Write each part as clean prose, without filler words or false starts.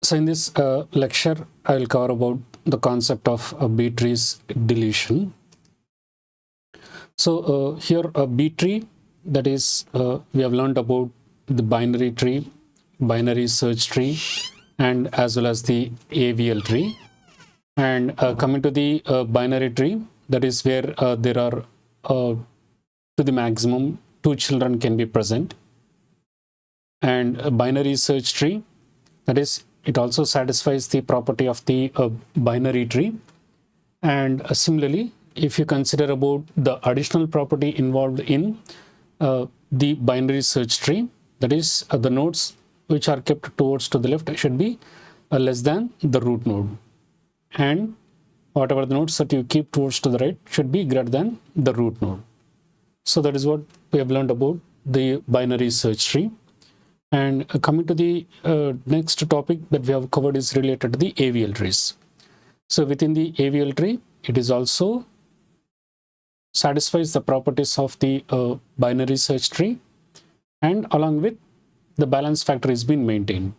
So in this lecture, I will cover about the concept of a B tree's deletion. So here a B tree, that is, we have learned about the binary tree, binary search tree, and as well as the AVL tree. And coming to the binary tree, that is where there are to the maximum 2 children can be present. And a binary search tree, that is, it also satisfies the property of the binary tree. And similarly, if you consider about the additional property involved in the binary search tree, that is, the nodes which are kept towards to the left should be less than the root node, and whatever the nodes that you keep towards to the right should be greater than the root node. So that is what we have learned about the binary search tree. And coming to the next topic that we have covered is related to the AVL trees. So within the AVL tree, it is also satisfies the properties of the binary search tree, and along with the balance factor is being maintained.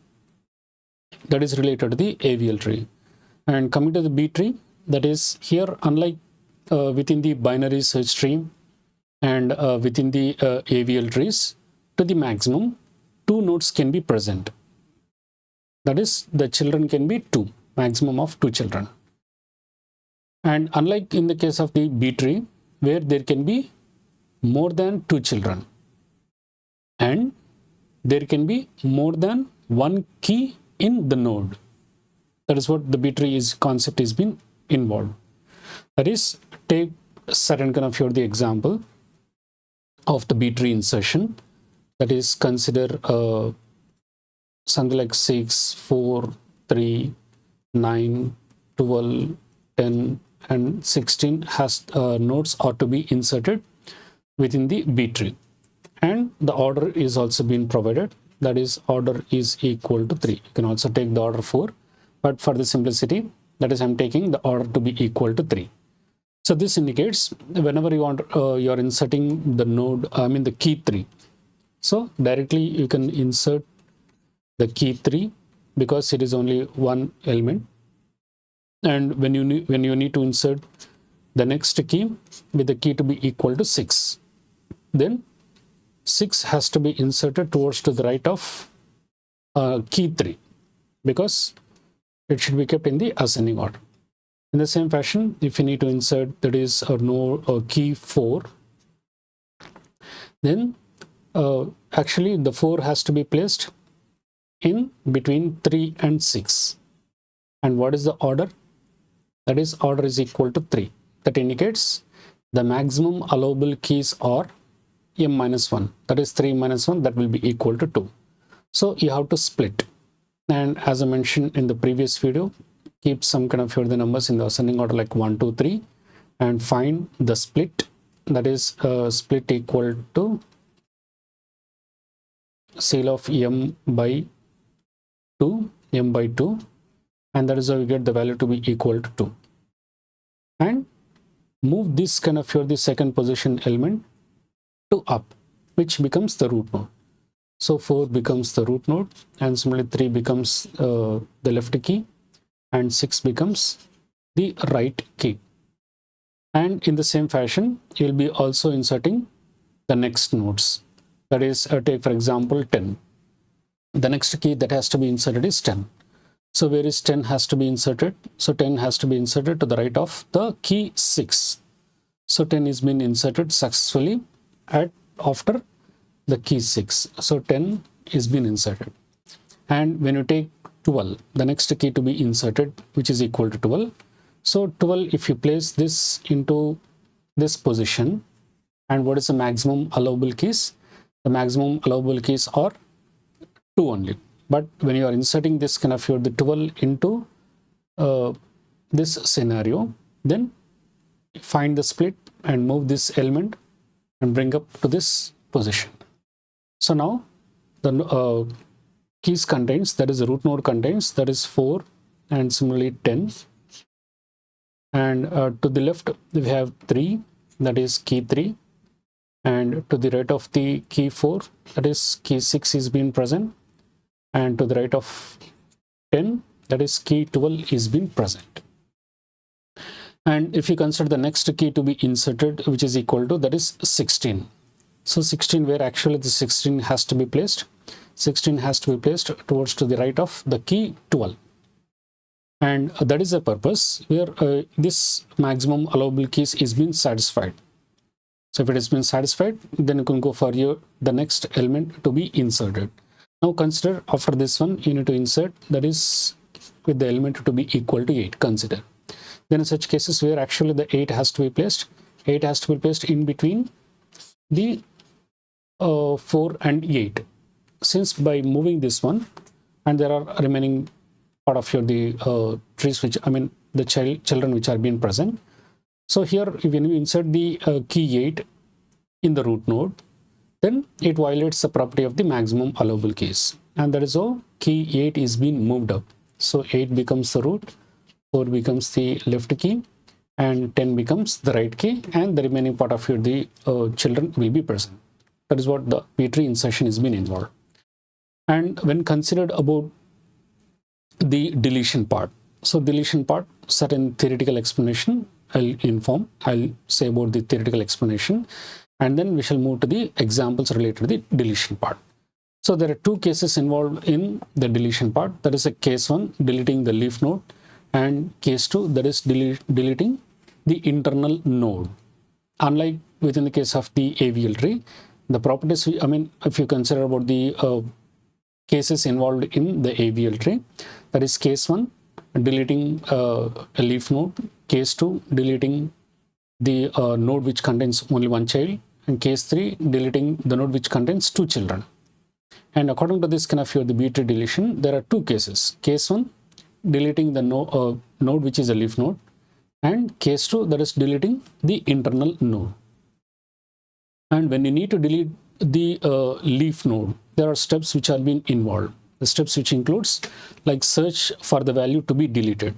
That is related to the AVL tree. And coming to the B tree, that is here, unlike within the binary search tree and within the AVL trees, to the maximum 2 nodes can be present. That is, the children can be 2, maximum of 2 children. And unlike in the case of the B tree, where there can be more than 2 children, and there can be more than 1 key in the node. That is what the B tree is concept is been involved. That is, take certain kind of here the example of the B tree insertion. That is, consider something like 6, 4, 3, 9, 12, 10, and 16 has nodes are to be inserted within the B tree. And the order is also being provided. That is, order is equal to 3. You can also take the order 4. But for the simplicity, that is, I'm taking the order to be equal to 3. So this indicates whenever you want, you're inserting the node, the key 3. So directly you can insert the key 3 because it is only one element. And when you need to insert the next key with the key to be equal to 6, then 6 has to be inserted towards to the right of key 3 because it should be kept in the ascending order. In the same fashion, if you need to insert, that is, key 4, then actually the 4 has to be placed in between 3 and 6. And what is the order? That is, order is equal to 3. That indicates the maximum allowable keys are m minus 1. That is 3 minus 1, that will be equal to 2. So you have to split. And as I mentioned in the previous video, keep some kind of here the numbers in the ascending order like 1, 2, 3 and find the split. That is split equal to CL of m by 2, and that is how we get the value to be equal to 2. And move this kind of here the second position element to up, which becomes the root node. So 4 becomes the root node, and similarly 3 becomes the left key, and 6 becomes the right key. And in the same fashion, you will be also inserting the next nodes. That is, take for example 10. The next key that has to be inserted is 10. So where is 10 has to be inserted? So 10 has to be inserted to the right of the key 6. So 10 is being inserted successfully after the key 6. So 10 is being inserted. And when you take 12, the next key to be inserted, which is equal to 12. So 12, if you place this into this position, and what is the maximum allowable keys? The maximum allowable keys are 2 only. But when you are inserting this kind of here the 12 into this scenario, then find the split and move this element and bring up to this position. So now the keys contains, that is the root node contains, that is 4 and similarly 10. And to the left we have 3, that is key 3. And to the right of the key 4, that is key 6 is being present. And to the right of 10, that is key 12 is been present. And if you consider the next key to be inserted, which is equal to, that is 16. So 16, where actually the 16 has to be placed? 16 has to be placed towards to the right of the key 12. And that is the purpose where this maximum allowable keys is being satisfied. So if it has been satisfied, then you can go for the next element to be inserted. Now consider after this one, you need to insert, that is with the element to be equal to 8, consider. Then in such cases where actually the 8 has to be placed, 8 has to be placed in between the 4 and 8. Since by moving this one, and there are remaining part of the trees, which I mean the children which are being present. So here when you insert the key 8 in the root node, then it violates the property of the maximum allowable keys, and that is how key 8 is being moved up. So 8 becomes the root, 4 becomes the left key, and 10 becomes the right key, and the remaining part of the children will be present. That is what the B-tree insertion is being involved. And when considered about the deletion part, so deletion part, certain theoretical explanation I'll say about the theoretical explanation, and then we shall move to the examples related to the deletion part. So there are two cases involved in the deletion part. That is a case 1, deleting the leaf node, and case 2, that is deleting the internal node. Unlike within the case of the AVL tree, the properties, I mean, if you consider about the cases involved in the AVL tree, that is case 1, deleting a leaf node, case 2, deleting the node which contains only one child, and case 3, deleting the node which contains two children. And according to this kind of the B-tree deletion, there are two cases. Case 1, deleting the node which is a leaf node, and case 2, that is deleting the internal node. And when you need to delete the leaf node, there are steps which are being involved. The steps which includes like search for the value to be deleted.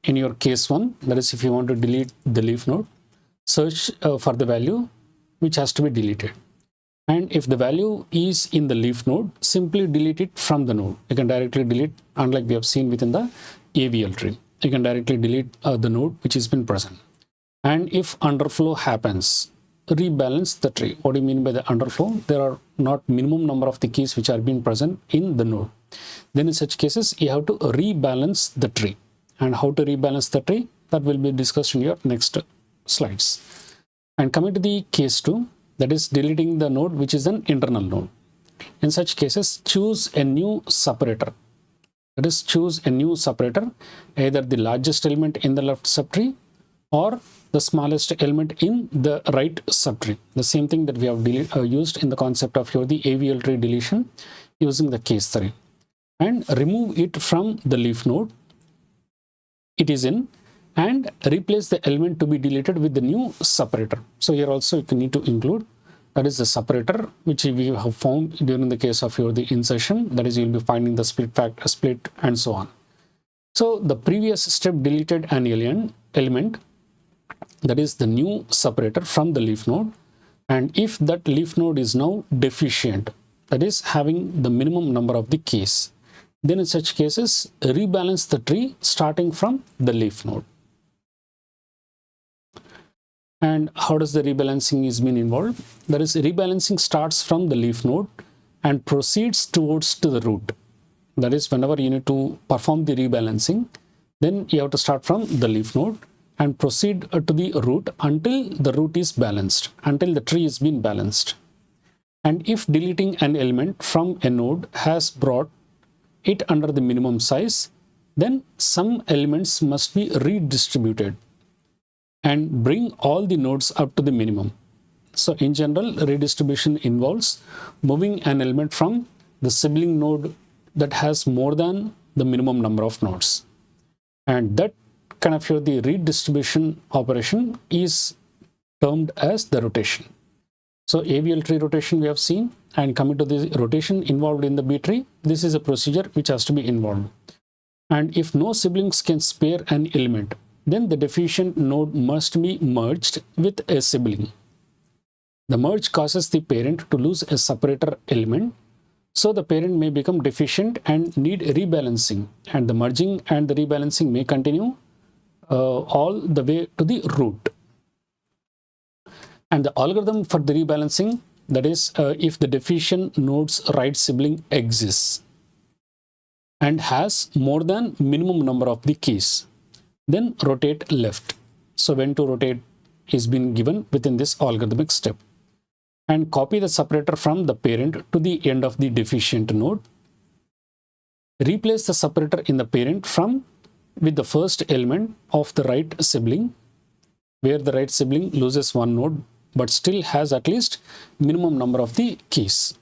In your case 1, that is if you want to delete the leaf node, search for the value which has to be deleted. And if the value is in the leaf node, simply delete it from the node. You can directly delete, unlike we have seen within the AVL tree. You can directly delete the node which has been present. And if underflow happens, rebalance the tree. What do you mean by the underflow? There are not minimum number of the keys which are being present in the node. Then in such cases, you have to rebalance the tree. And how to rebalance the tree, that will be discussed in your next slides. And coming to the case 2, that is deleting the node which is an internal node. In such cases, choose a new separator. That is, choose a new separator, either the largest element in the left subtree or the smallest element in the right subtree. The same thing that we have used in the concept of the AVL tree deletion using the case 3. And remove it from the leaf node it is in, and replace the element to be deleted with the new separator. So here also you need to include, that is the separator which we have found during the case of the insertion. That is, you will be finding the split and so on. So the previous step deleted an element, that is the new separator from the leaf node. And if that leaf node is now deficient, that is having the minimum number of the keys, then in such cases, rebalance the tree starting from the leaf node. And how does the rebalancing is being involved? That is, rebalancing starts from the leaf node and proceeds towards to the root. That is, whenever you need to perform the rebalancing, then you have to start from the leaf node and proceed to the root until the root is balanced, until the tree is being balanced. And if deleting an element from a node has brought it under the minimum size, then some elements must be redistributed and bring all the nodes up to the minimum. So in general, redistribution involves moving an element from the sibling node that has more than the minimum number of nodes. And that kind of the redistribution operation is termed as the rotation. So AVL tree rotation we have seen, and coming to the rotation involved in the B tree, this is a procedure which has to be involved. And if no siblings can spare an element, then the deficient node must be merged with a sibling. The merge causes the parent to lose a separator element So the parent may become deficient and need rebalancing, and the merging and the rebalancing may continue all the way to the root. And the algorithm for the rebalancing, that is, if the deficient node's right sibling exists and has more than minimum number of the keys, then rotate left. So when to rotate is being given within this algorithmic step. And copy the separator from the parent to the end of the deficient node. Replace the separator in the parent with the first element of the right sibling, where the right sibling loses one node but still has at least minimum number of the keys.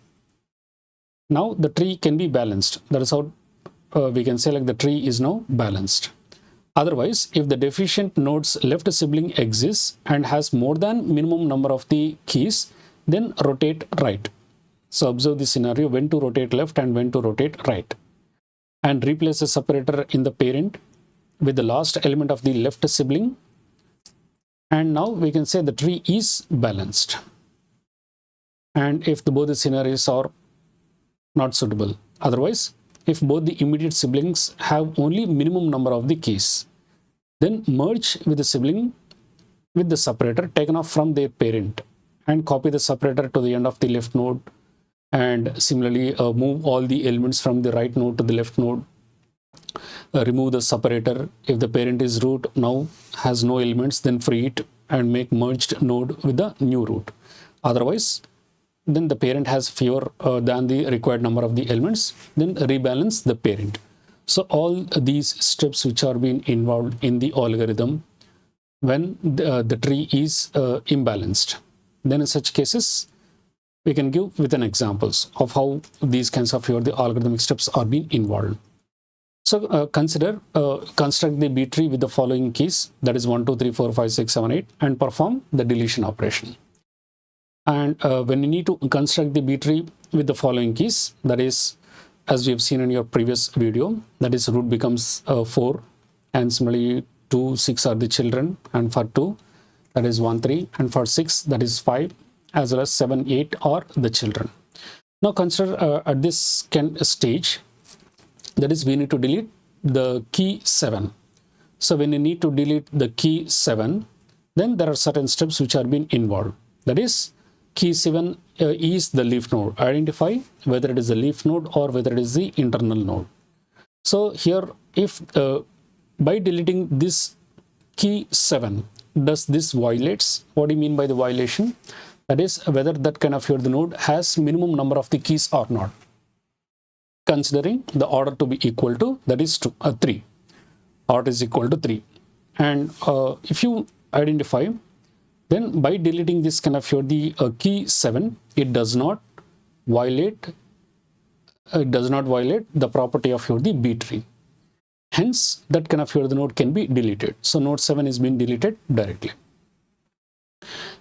Now the tree can be balanced. That is how we can say like the tree is now balanced. Otherwise, if the deficient node's left sibling exists and has more than minimum number of the keys, then rotate right. So observe the scenario, when to rotate left and when to rotate right. And replace the separator in the parent with the last element of the left sibling. And now we can say the tree is balanced. And if both the scenarios are not suitable. Otherwise, if both the immediate siblings have only minimum number of the keys, then merge with the sibling with the separator taken off from their parent and copy the separator to the end of the left node, and similarly move all the elements from the right node to the left node. Remove the separator. If the parent is root now has no elements, then free it and make merged node with the new root. Otherwise, then the parent has fewer than the required number of the elements, then rebalance the parent. So all these steps which are being involved in the algorithm when the tree is imbalanced. Then in such cases, we can give with an examples of how these kinds of the algorithmic steps are being involved. So consider construct the B tree with the following keys, that is 1, 2, 3, 4, 5, 6, 7, 8, and perform the deletion operation. And when you need to construct the B tree with the following keys, that is, as we have seen in your previous video, that is root becomes 4, and similarly 2, 6 are the children, and for 2 that is 1, 3, and for 6 that is 5, as well as 7, 8 are the children. Now consider at this stage, that is, we need to delete the key 7. So when you need to delete the key 7, then there are certain steps which are being involved. That is, key 7 is the leaf node. Identify whether it is a leaf node or whether it is the internal node. So here, if by deleting this key 7, does this violates? What do you mean by the violation? That is, whether that kind of the node has minimum number of the keys or not, considering the order to be equal to, that is 3. Order is equal to 3. And if you identify, then by deleting this kind of the key 7, it does not violate the property of the B tree. Hence, that kind of the node can be deleted. So node 7 is being deleted directly.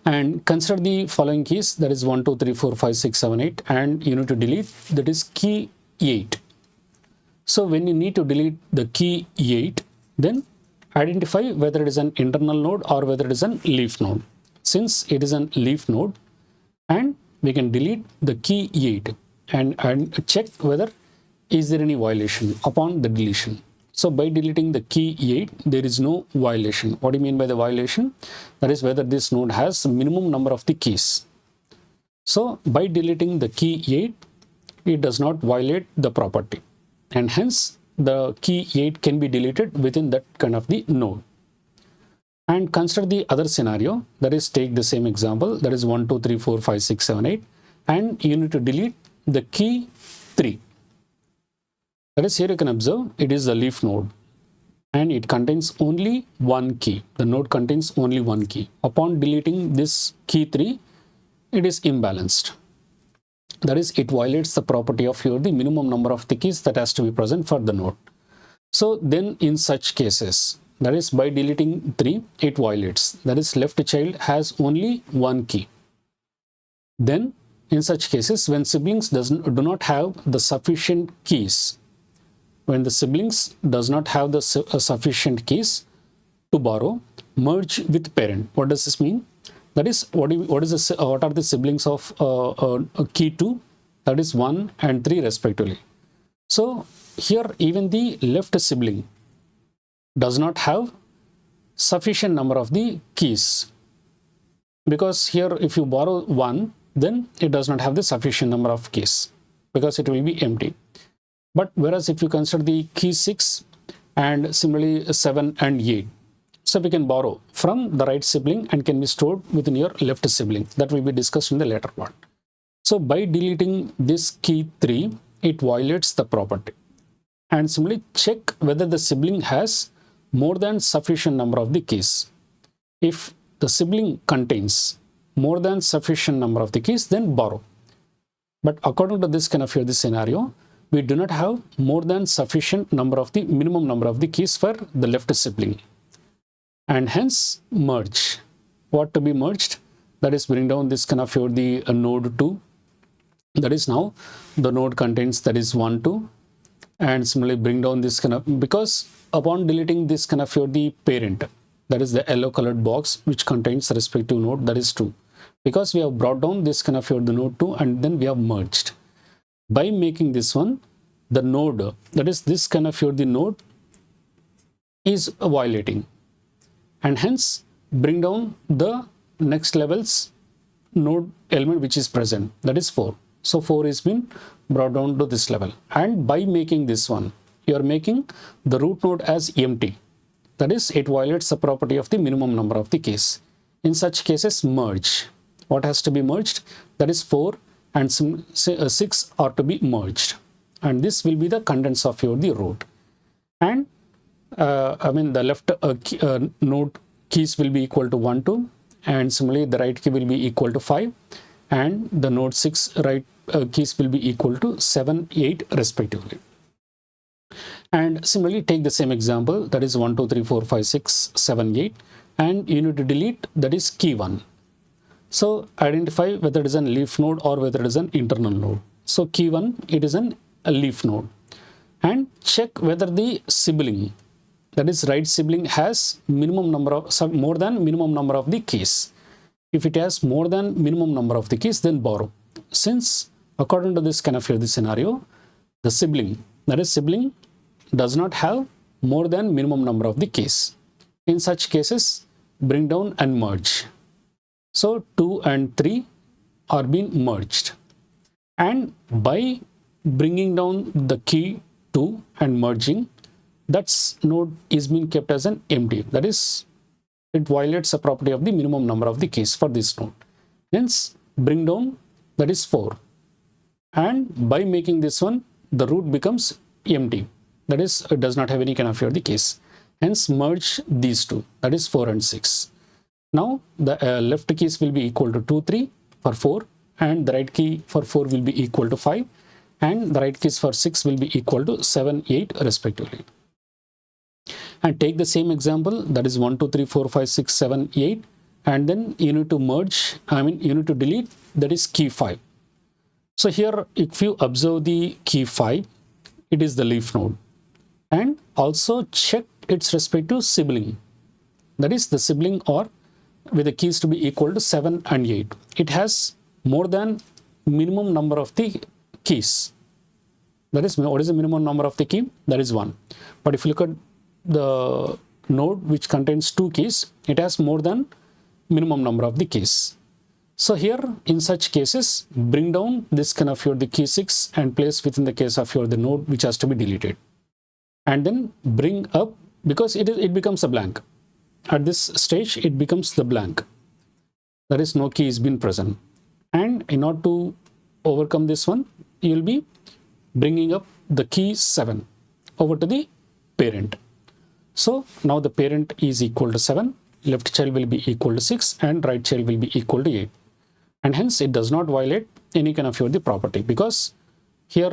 And consider the following keys, that is 1, 2, 3, 4, 5, 6, 7, 8, and you need to delete, that is key 8. So when you need to delete the key 8, then identify whether it is an internal node or whether it is an leaf node. Since it is a leaf node, and we can delete the key 8 and check whether is there any violation upon the deletion. So by deleting the key 8, there is no violation. What do you mean by the violation? That is, whether this node has minimum number of the keys. So by deleting the key 8, it does not violate the property, and hence the key 8 can be deleted within that kind of the node. And consider the other scenario, that is, take the same example, that is 1, 2, 3, 4, 5, 6, 7, 8, and you need to delete the key 3. That is, here you can observe it is a leaf node and it contains only one key. The node contains only one key. Upon deleting this key 3, it is imbalanced. That is, it violates the property of the minimum number of the keys that has to be present for the node. So then in such cases, that is, by deleting 3, it violates. That is, left child has only one key. Then in such cases, when siblings do not have the sufficient keys, when the siblings does not have the sufficient keys to borrow, merge with parent. What does this mean? That is, what are the siblings of key 2 that is 1 and 3 respectively. So here even the left sibling does not have sufficient number of the keys, because here if you borrow 1, then it does not have the sufficient number of keys because it will be empty. But whereas if you consider the key 6 and similarly 7 and 8, so we can borrow from the right sibling and can be stored within your left sibling. That will be discussed in the later part. So by deleting this key 3, it violates the property. And similarly check whether the sibling has more than sufficient number of the keys. If the sibling contains more than sufficient number of the keys, then borrow. But according to this kind of this scenario, we do not have more than sufficient number of the minimum number of the keys for the left sibling, and hence merge. What to be merged? That is bring down this kind of the node 2. That is now the node contains that is 1, 2, and similarly bring down this kind of, because upon deleting this kind of the parent, that is the yellow colored box which contains the respective node, that is 2, because we have brought down this kind of the node 2 and then we have merged. By making this one, the node, that is this kind of the node is violating, and hence bring down the next level's node element which is present, that is 4. So 4 is been brought down to this level, and by making this one, you are making the root node as empty, that is it violates the property of the minimum number of the keys. In such cases, merge. What has to be merged? That is 4 and 6 are to be merged, and this will be the contents of the root. And the left node keys will be equal to 1, 2, and similarly the right key will be equal to 5, and the node 6 right keys will be equal to 7, 8 respectively. And similarly take the same example, that is 1, 2, 3, 4, 5, 6, 7, 8, and you need to delete, that is key 1. So identify whether it is a leaf node or whether it is an internal node. So key 1, it is a leaf node, and check whether the sibling, that is right sibling, has minimum number of more than minimum number of the keys. If it has more than minimum number of the keys, then borrow. Since according to this kind of the scenario, the sibling, that is sibling, does not have more than minimum number of the keys. In such cases, bring down and merge. So 2 and 3 are being merged, and by bringing down the key 2 and merging, that node is being kept as an empty, that is it violates the property of the minimum number of the keys for this node. Hence bring down, that is 4, and by making this one, the root becomes empty, that is it does not have any kind of the keys. Hence merge these two, that is 4 and 6. Now the left keys will be equal to 2, 3 for 4, and the right key for 4 will be equal to 5, and the right keys for 6 will be equal to 7, 8 respectively. And take the same example, that is 1, 2, 3, 4, 5, 6, 7, 8, and then you need to merge, you need to delete, that is key 5. So here if you observe the key 5, it is the leaf node, and also check its respective sibling, that is the sibling or with the keys to be equal to 7 and 8. It has more than minimum number of the keys. That is, what is the minimum number of the key? That is 1. But if you look at the node which contains 2 keys, it has more than minimum number of the keys. So here in such cases, bring down this kind of the key 6 and place within the case of the node which has to be deleted, and then bring up, because it becomes a blank. At this stage it becomes the blank, that is no key is been present, and in order to overcome this one, you will be bringing up the key 7 over to the parent. So now the parent is equal to 7, left child will be equal to 6, and right child will be equal to 8, and hence it does not violate any kind of the property, because here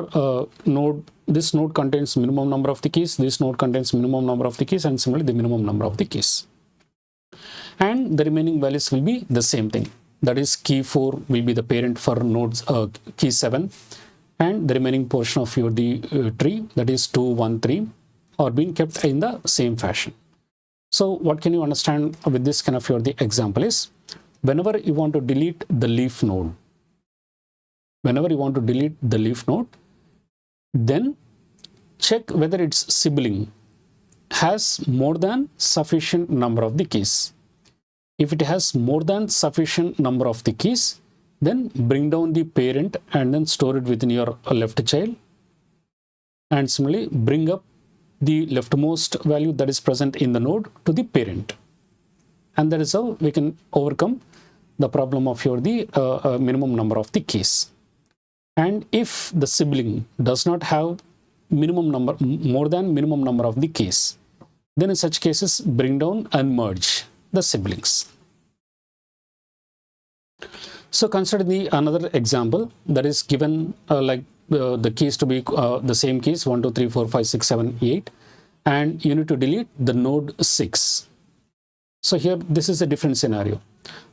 this node contains minimum number of the keys, this node contains minimum number of the keys, and similarly the minimum number of the keys. And the remaining values will be the same thing, that is key 4 will be the parent for nodes key 7, and the remaining portion of the tree, that is 2, 1, 3 are being kept in the same fashion. So what can you understand with this kind of the example is, whenever you want to delete the leaf node, whenever you want to delete the leaf node, then check whether its sibling has more than sufficient number of the keys. If it has more than sufficient number of the keys, then bring down the parent and then store it within your left child. And similarly, bring up the leftmost value that is present in the node to the parent. And that is how we can overcome the problem of the minimum number of the keys. And if the sibling does not have more than minimum number of the keys, then in such cases, bring down and merge the siblings. So consider another example that is given like the keys to be the same keys 1, 2, 3, 4, 5, 6, 7, 8, and you need to delete the node 6. So here this is a different scenario.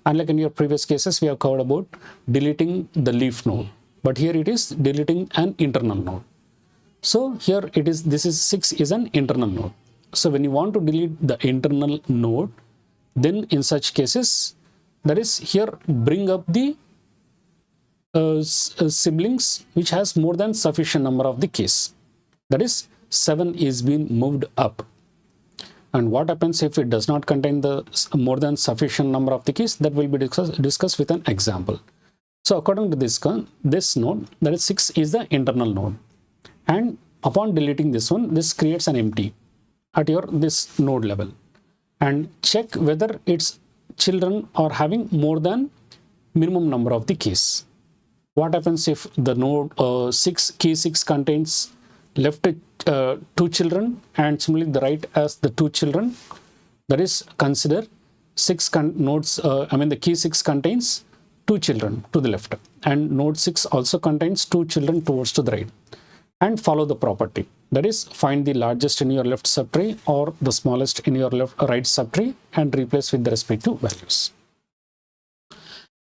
Unlike in your previous cases, we have covered about deleting the leaf node, but here it is deleting an internal node. So here it is, this is 6 is an internal node. So when you want to delete the internal node, then in such cases, that is here bring up the siblings which has more than sufficient number of the keys. That is 7 is being moved up. And what happens if it does not contain the more than sufficient number of the keys? That will be discussed with an example. So according to this node, that is 6 is the internal node. And upon deleting this one, this creates an empty at this node level. And check whether its children are having more than minimum number of the keys. What happens if the node key 6 contains left 2 children and similarly the right as the 2 children? That is, consider the key 6 contains 2 children to the left, and node 6 also contains 2 children towards to the right. And follow the property. That is, find the largest in your left subtree or the smallest in your right subtree and replace with the respective values.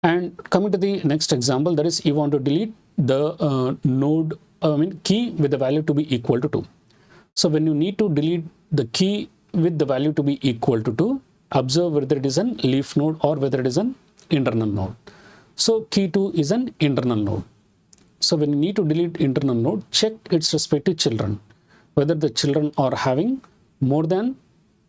And coming to the next example, that is, you want to delete the key with the value to be equal to 2. So when you need to delete the key with the value to be equal to 2, observe whether it is an leaf node or whether it is an internal node. So key 2 is an internal node. So when you need to delete internal node, check its respective children, whether the children are having more than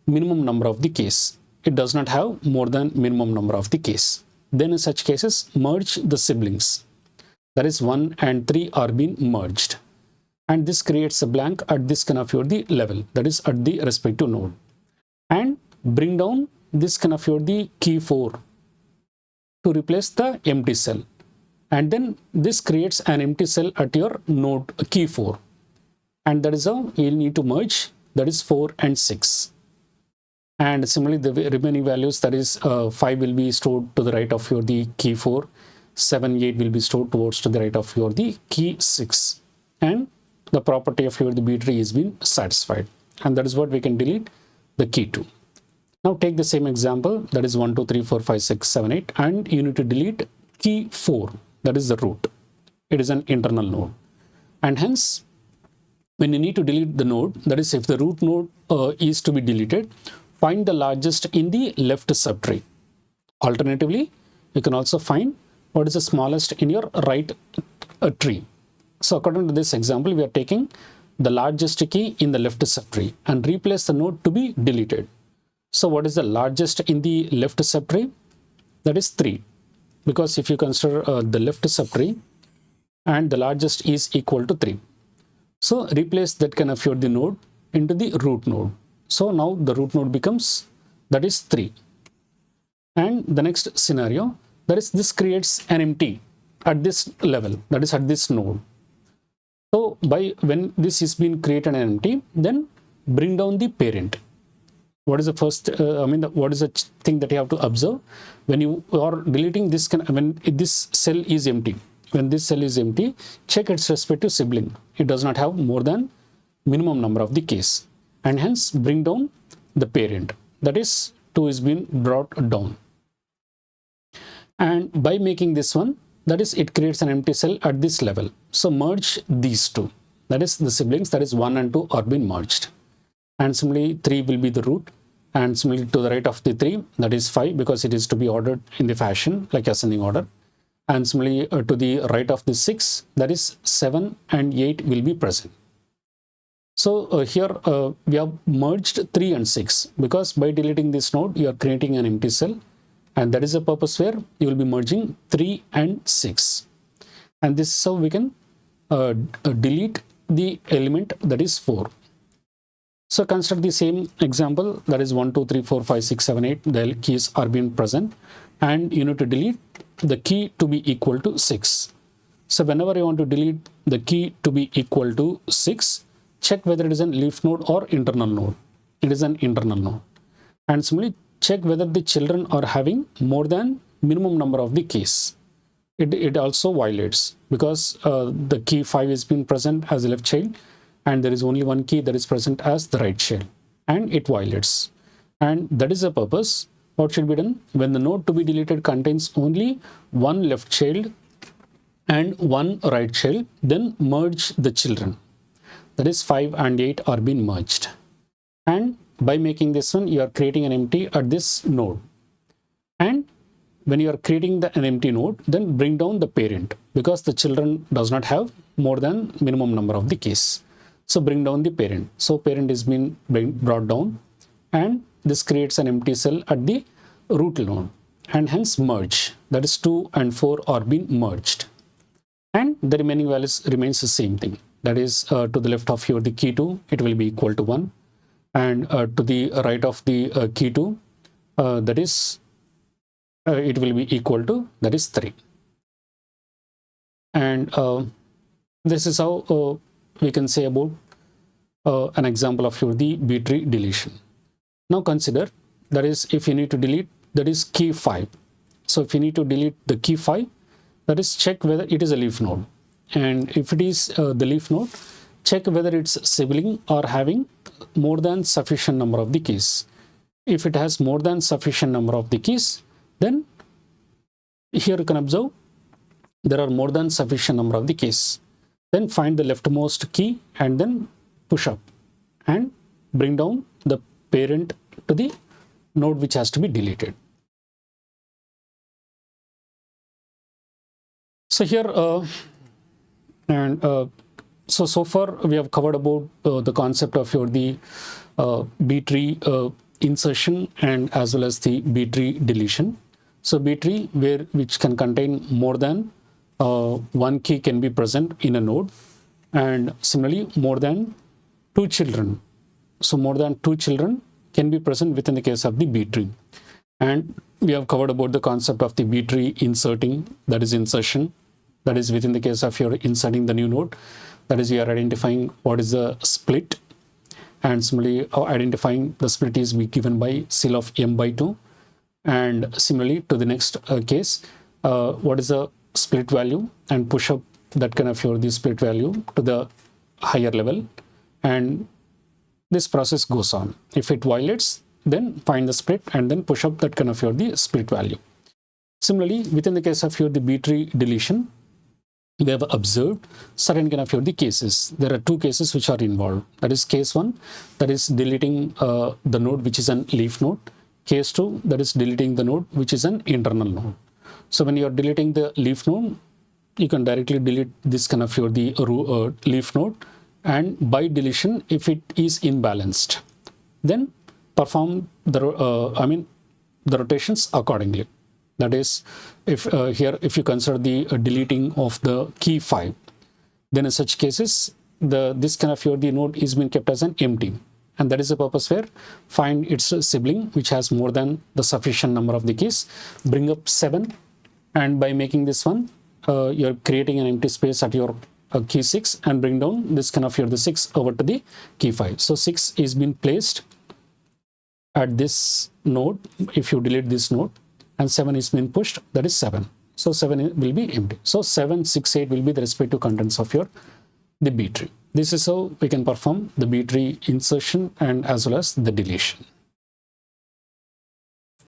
minimum number of the keys. It does not have more than minimum number of the keys. Then in such cases, merge the siblings. That is 1 and 3 are being merged. And this creates a blank at this the level, that is at the respective node. And bring down this the key 4 to replace the empty cell. And then this creates an empty cell at your node key 4. And that is how you need to merge, that is 4 and 6. And similarly, the remaining values, that is 5 will be stored to the right of the key 4, 7, 8 will be stored towards to the right of the key 6. And the property of the B tree is being satisfied. And that is what we can delete the key 2. Now take the same example, that is 1, 2, 3, 4, 5, 6, 7, 8, and you need to delete key 4. That is the root. It is an internal node. And hence, when you need to delete the node, that is if the root node is to be deleted, find the largest in the left subtree. Alternatively, you can also find what is the smallest in your right tree. So according to this example, we are taking the largest key in the left subtree and replace the node to be deleted. So what is the largest in the left subtree? That is 3. Because if you consider the left subtree and the largest is equal to 3. So replace that the node into the root node. So now the root node becomes, that is 3. And the next scenario, that is this creates an empty at this level, that is at this node. So when this is being created an empty, then bring down the parent. What is the first, what is the thing that you have to observe? When you are deleting this, when this cell is empty, when this cell is empty, check its respective sibling. It does not have more than minimum number of the keys. And hence bring down the parent. That is 2 is being brought down. And by making this one, that is it creates an empty cell at this level. So merge these two. That is the siblings, that is 1 and 2 are being merged. And similarly 3 will be the root, and similarly to the right of the 3, that is 5, because it is to be ordered in the fashion like ascending order. and similarly to the right of the 6, that is 7 and 8 will be present. So here we have merged 3 and 6, because by deleting this node you are creating an empty cell, and that is the purpose where you will be merging 3 and 6. And this is how we can delete the element that is 4. So consider the same example, that is 1, 2, 3, 4, 5, 6, 7, 8. The keys are being present, and you need to delete the key to be equal to 6. So whenever you want to delete the key to be equal to 6, check whether it is an leaf node or internal node. It is an internal node. And similarly, check whether the children are having more than minimum number of the keys. It also violates, because the key 5 is being present as a left child, and there is only one key that is present as the right child, and it violates. And that is the purpose. What should be done? When the node to be deleted contains only one left child and one right child, then merge the children. That is 5 and 8 are being merged. And by making this one, you are creating an empty at this node. And when you are creating an empty node, then bring down the parent, because the children does not have more than minimum number of the keys. So bring down the parent. So parent is being brought down, and this creates an empty cell at the root node, and hence merge. That is 2 and 4 are being merged, and the remaining values remains the same thing. That is to the left of your the key 2, it will be equal to 1, and to the right of the key 2, that is it will be equal to, that is 3. And this is how we can say about an example of your the B-tree deletion. Now consider, that is if you need to delete, that is key 5. So if you need to delete the key 5, that is check whether it is a leaf node. And if it is the leaf node, check whether its sibling are having more than sufficient number of the keys. If it has more than sufficient number of the keys, then here you can observe there are more than sufficient number of the keys. Then find the leftmost key and then push up and bring down the parent to the node which has to be deleted. So here so far we have covered about the concept of your the B-tree insertion and as well as the B-tree deletion. So B-tree which can contain more than one key can be present in a node, and similarly more than 2 children. So more than 2 children can be present within the case of the B-tree. And we have covered about the concept of the B-tree inserting, that is insertion, that is within the case of your inserting the new node, that is we are identifying what is the split, and similarly identifying the split is be given by CL of m by 2, and similarly to the next case, what is the split value, and push up that kind of your the split value to the higher level, and this process goes on. If it violates, then find the split and then push up that kind of your the split value. Similarly, within the case of your the B-tree deletion, we have observed certain kind of your the cases. There are 2 cases which are involved. That is case 1, that is deleting the node which is an leaf node. Case 2, that is deleting the node which is an internal node. So when you are deleting the leaf node, you can directly delete this kind of your the leaf node, and by deletion, if it is imbalanced, then perform the the rotations accordingly. That is, if here if you consider the deleting of the key 5, then in such cases this kind of your the node is being kept as an empty, and that is the purpose where find its sibling which has more than the sufficient number of the keys, bring up 7, and by making this one you're creating an empty space at your key 6 and bring down this kind of your the 6 over to the key 5. So 6 is being placed at this node if you delete this node, and 7 is being pushed, that is 7. So 7 will be empty. So 7, 6, 8 will be the respective contents of your the B-tree. This is how we can perform the B-tree insertion and as well as the deletion.